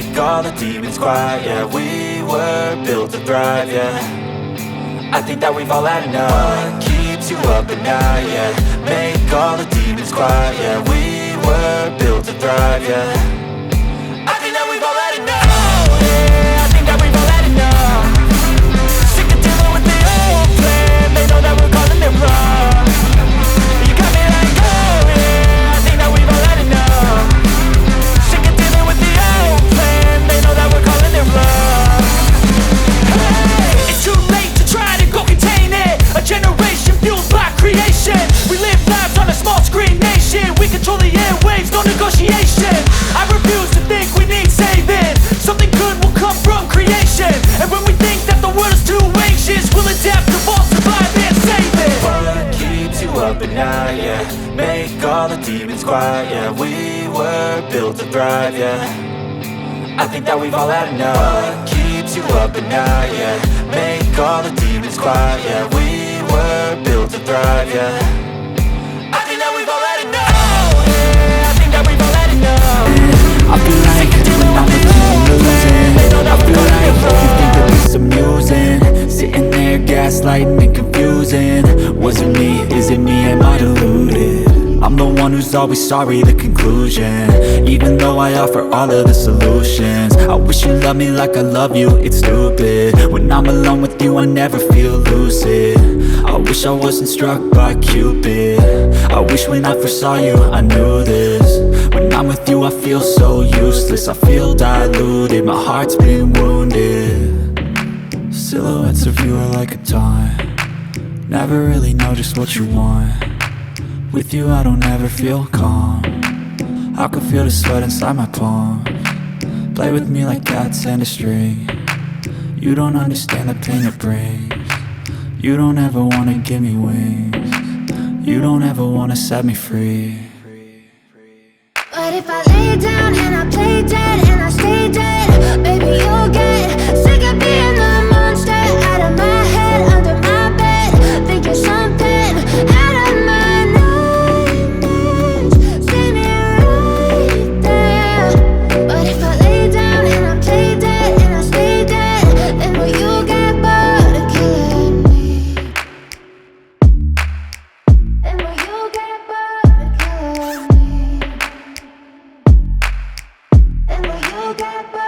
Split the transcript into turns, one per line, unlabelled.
make all the demons quiet. Yeah, we were built to thrive, yeah. I think that we've all had enough. What keeps you up at night, yeah. Make all the demons quiet. Yeah, we were built to thrive, yeah. I think that we've all had enough. Oh, yeah, I think that we've all had enough. Sick of dealing with the old plan. They know that we're calling it wrong. You got me like, oh yeah, I think that we've all had enough. Sick of dealing with the old plan. They know that we're calling it wrong. Hey, it's too late to try to go contain it. A generation fueled by creation. We live lives on a small screen nation. We control the airwaves, no negotiation. I refuse to think we need saving. Something good will come from creation. And when we think that the world is too anxious, we'll adapt, evolve, survive and save it. What keeps you up at night, yeah. Make all the demons quiet, yeah. We were built to thrive, yeah. I think that we've all had enough. What keeps you up at night, yeah. Make all the demons quiet, yeah. We were built to thrive, yeah. I think that we've all had enough. Oh yeah, I think that we've all had enough.
I feel like when I'm with you I'm losing. I feel like you think that this amusing. Sitting there gaslighting and confusing. Was it me? Is it me? Am I deluded? I'm the one who's always sorry, the conclusion. Even though I offer all of the solutions. I wish you loved me like I love you, it's stupid. When I'm alone with you I never feel lucid. I wish I wasn't struck by Cupid. I wish when I first saw you I knew this. When I'm with you I feel so useless. I feel diluted, my heart's been wounded. Silhouettes of you are like a taunt. Never really know just what you want. With you I don't ever feel calm. I can feel the sweat inside my palm. Play with me like cats and a string. You don't understand the pain it brings. You don't ever wanna give me wings. You don't ever wanna set me free.
But if I lay down and I play dead and I stay dead, baby you'll get sick of being the monster out of my head, under my bed, thinking something out of my nightmares. See me right there. But if I lay down and I play dead and I stay dead, then will you get bored of killing me? Then will you get bored of killing me? And will you get back?